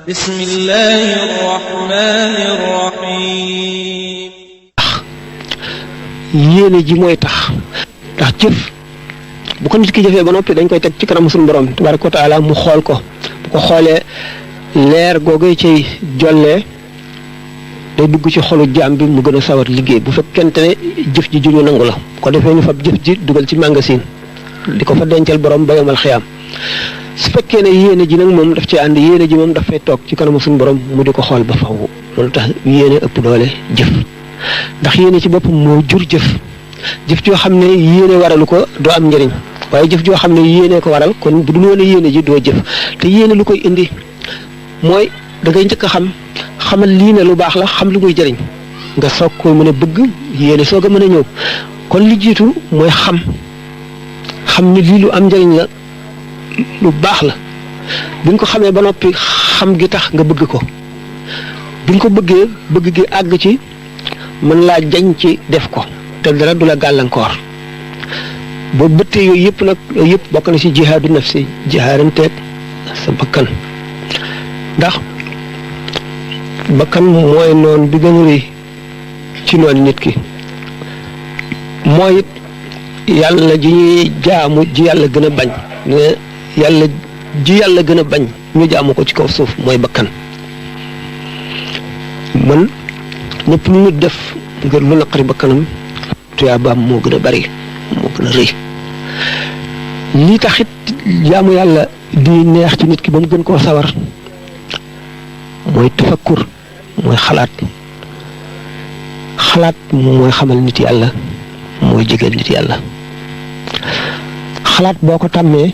bismillahi rahmani rahim. yéene ji mooy tax ndax jëf bu ko nit ki jëfee ba noppi dañ koy teg ci kanam suñu borom tabaraka wa taala mu xool ko bu ko xoolee leer googee ciy jollee day dugg ci xolu jaam bi mu gën a sawar liggéey bu fekkente ne jëf ji juñu nangu la bu ko defee ñu fab jëf ji dugal ci magasin di ko fa dencal borom ba yomal xiyaam su fekkee ne yéene ji nag moom daf ci ànd yéene ji moom daf fay toog ci kanamu suñu borom mu di ko xool ba faw loolu tax yéene ëpp doole jëf ndax yéene ci boppam moo jur jëf joo xam ne yéene waralu ko doo am njëriñ waaye jëf joo xam ne yéene ko waral kon bu dul woon yéene ji doo jëf te yéene lu koy indi mooy da ngay njëkk a xamal lii ne lu baax la xam lu muy jëriñ nga soog ko mën a bëgg yéene soog a mën a ñëw kon li jiitu mooy xam ni lii lu am njëriñ la lu baax la buñ ko xamee ba noppi xam gi tax nga bëgg ko buñ ko bëggee bëgg gi àgg ci mën laa jañ ci def ko te dara du la gàllankoor boo bëttee yooyu yëpp nag yooyu yëpp bokk na ci jihaadu nafsi jihaaranteeg sa bakkan ndax bakkan mooy noon bi gën a rëy ci noonu nit ki mooy it yàlla ji ñuy jaamu ji yàlla gën a bañ ne yàlla ji yàlla gën a bañ ñu jaamu ko ci kaw suuf mooy bakkan man ñëpp lu nit def ngir lu naqari bakkanam tuyaabaam moo gën a bari moo gën a rëy lii taxit jaamu yàlla di neex ci nit ki ba mu gën koo sawar mooy tafakkur mooy xalaat mooy xamal nit yàlla mooy jegeel nit yàlla xalaat boo ko tàmmee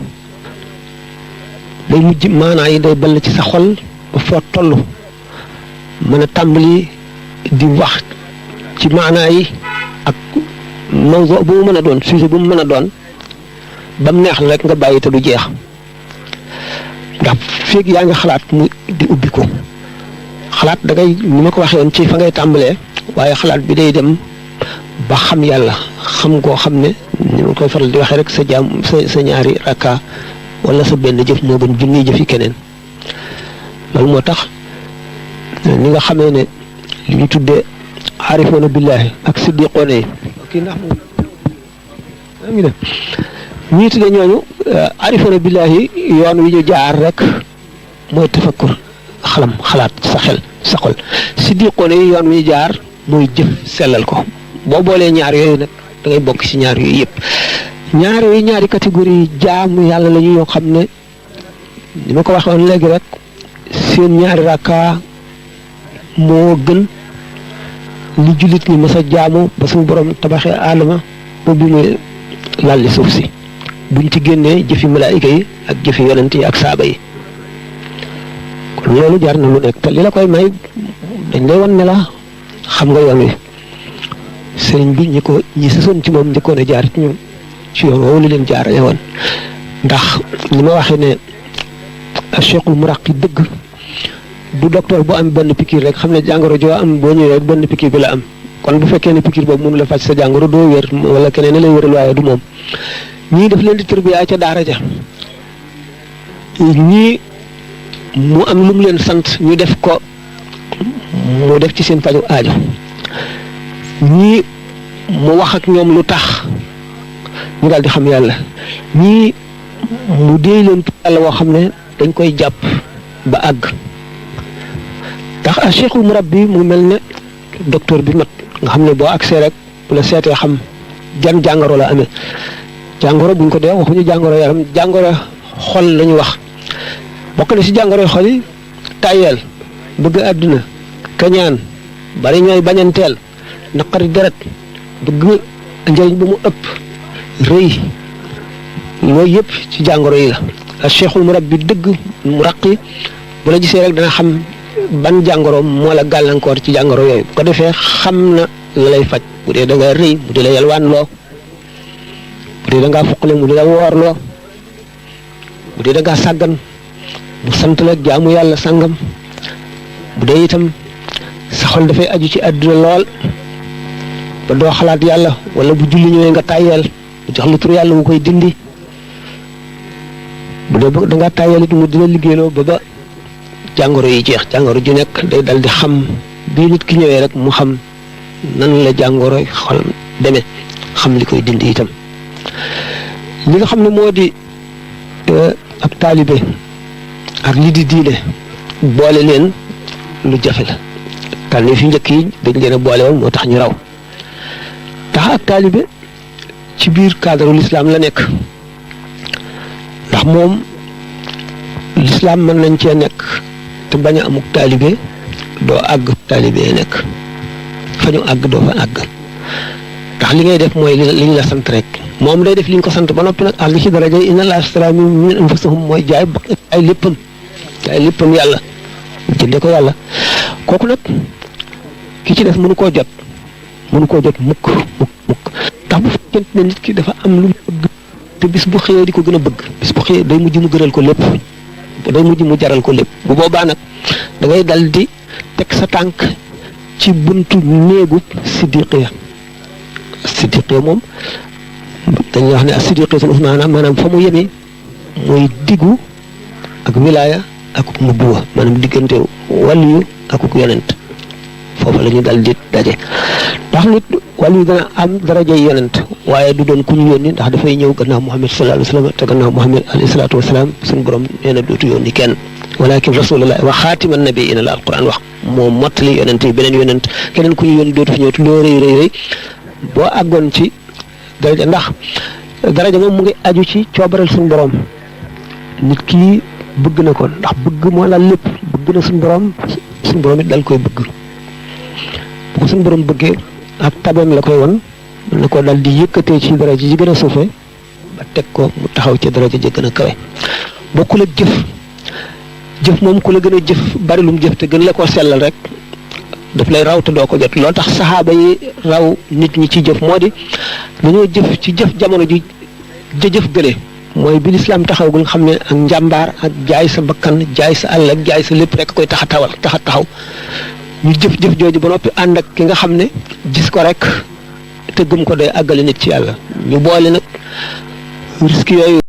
day mujj maanaa yi day ball ci sa xol ba foo toll mën a tàmbali di wax ci maanaa yi ak mawdu bu mu mën a doon sujet bu mu mën a doon ba mu neex la rek nga bàyyi te du jeex ndax feeg yaa ngi xalaat mu di ubbi ko xalaat da ngay ni ma ko waxee woon ci fa ngay tàmbalee waaye xalaat bi day dem ba xam yàlla xam koo xam ne ni ma koy faral di waxee rek sa ñaari rakka wala sa benn jëf moo gën junniy jëf yi keneen loolu moo tax ni nga xamee ne li ñu tuddee aarifoona billaahi ak siddiqoona yi kii ndax ngi def ñii tuddee ñooñu aarifoona billaahi yoon wi ñu jaar rek mooy tafakkur xalaat sa xel sa xol siddiqoona yi yoon wi ñu jaar mooy jëf sellal ko boo boolee ñaar yooyu nag da ngay bokk ci ñaar yooyu yëpp ñaari catégorie jaamu yàlla la ñu yoo xam ne ni ma ko waxoon léegi rek seen ñaari rakka moo gën li jullit ñi mës a jaamu ba suñu borom tabaxee aadama ba bi muy lalli suuf si buñ ci génnee jëfi malaayika yi ak jëfi yonent yi ak saaba yi kon loolu jar na lu nekk te li la koy may dañ lay wan ne la xam nga yoon wi sëriñ bi ñi sësoon ci moom njëkkoon a jaar ci ñoom ci yoon woowu li leen jaarale woon ndax ni ma waxee ne cheikhul muraqi dëgg du docteur bu am benn piqûre rek xam ne jàngoro joo am boo ñëwee rek benn piqûre bi la am kon bu fekkee ne piqûre boobu mënu la faj sa jàngoro doo wér wala keneen lay wéral waaye du moom ñii daf leen di tërbiyaa ca daara ja ñii mu am lu mu leen sant ñu def ko mu def ci seen faju aajo ñii mu wax ak ñoom lu tax ñu daal di xam yàlla ñii mu déy leen yàlla woo xam ne dañ koy jàpp ba àgg ndax a cheikhul murabbi mu mel ne docteur bi mat nga xam ne boo agsee rek bu la seetee xam jan jàngoro la amee jàngoro buñ ko dee waxuñu jàngoro yaram jàngoro xol la ñu wax bokk na ci jàngoro xol yi tàyyeel bëgg àdduna kañaan bari ñooy bañanteel naqari deret bëgg njëriñ bu mu ëpp rëy yooyu yëpp ci jàngoro yi la a cheikhul murabbi dëgg muraqi bu la gisee rek dana xam ban jàngoro moo la gàllankoor ci jàngoro yooyu bu ko defee xam na la lay faj bu dee da nga rëy mu di la yalwaan loo bu dee da ngaa fuqale mu di la woor loo bu dee da ngaa sàggan mu sant la jaamu yàlla sàngam bu dee itam sa xol dafay aju ci àdduna lool ba doo xalaat yàlla wala bu julli ñëwee nga tàyyeel mu jox la tur yàlla mu koy dindi bu dee da ngaa tàyyeel it mu dina liggéeyloo ba jàngoro yi jeex jàngoro ju nekk day dal di xam bii nit ki ñëwee rek mu xam nan la jàngoro xol demee xam li koy dindi itam li nga xam ne moo di ak taalibe ak li di diine boole leen lu jafe la tànn fi njëkk yi dañ leen a boole woon moo tax ñu raw tax ak taalibe ci biir cadre l'islam la nekk ndax moom l'islam mën nañ cee nekk te bañ a amuk taalibe doo àgg taalibe nekk fa ñu àgg doo fa àgg ndax li ngay def mooy li ñu la sant rek moom day def li ñu ko sant ba noppi nag àgg ci daraja inna Allaha ashtara min anfusihim mooy jaay ay léppam yàlla jënde ko yàlla kooku nag ki ci def mënu koo jot mukk ndax bu fekkente ne nit ki dafa am lu mu bëgg te bis bu xëyee di ko gën a bëgg bis bu xëyee day mujj mu gënal ko lépp day mujj mu jaral ko lépp bu boobaa nag da ngay dal di teg sa tànk ci buntu néegu siddiqiya moom dañuy wax ne ak siddiqiyatul maanaam fa mu yemee mooy diggu ak wilaaya ak nubuwa maanaam diggante waliyu ak yonent foofu la ñu dal di daje ndax nit waliyu dana am darajay yonent waaye du doon ku ñu yónni ndax dafay ñëw gannaaw Muhammad sallallahu alayhi wa sallam te gannaaw Muhammad alayhi salaatu wasalaam suñu borom nee na dootu yónni kenn walakin rasulullah wa xaatiman nabiyina la alquran wax moom mottali yonent yi beneen yonent keneen ku ñu yónni dootu fi ñëw te loo rëy boo àggoon ci daraja ndax daraja moom mu ngi aju ci coobaral suñu borom nit ki bëgg na ko ndax bëgg moo la lépp bëgg na suñu borom it dal koy bëgg bu ko suñu borom bëggee ak tabeem la koy won mën na ko dal di yëkkatee ci daraja ji gën a suufe ba teg ko mu taxaw ci daraja ji gën a kawe bokkul ak jëf moom ku la gën a jëf bari lu mu jëf te gën la koo sellal rek daf lay raw te doo ko jot loolu tax saxaaba yi raw nit ñi ci jëf moo di dañoo jëf ci jëf jamono ji jëf gële mooy bi lislaam taxawagul nga xam ne ak njàmbaar ak jaay sa bakkan jaay sa àll ak jaay sa lépp rek koy tax a taxaw ñu jëf jooju ba noppi ànd ak ki nga xam ne gis ko rek te gëm ko day àggale nit ci yàlla ñu boole nag risque yooyu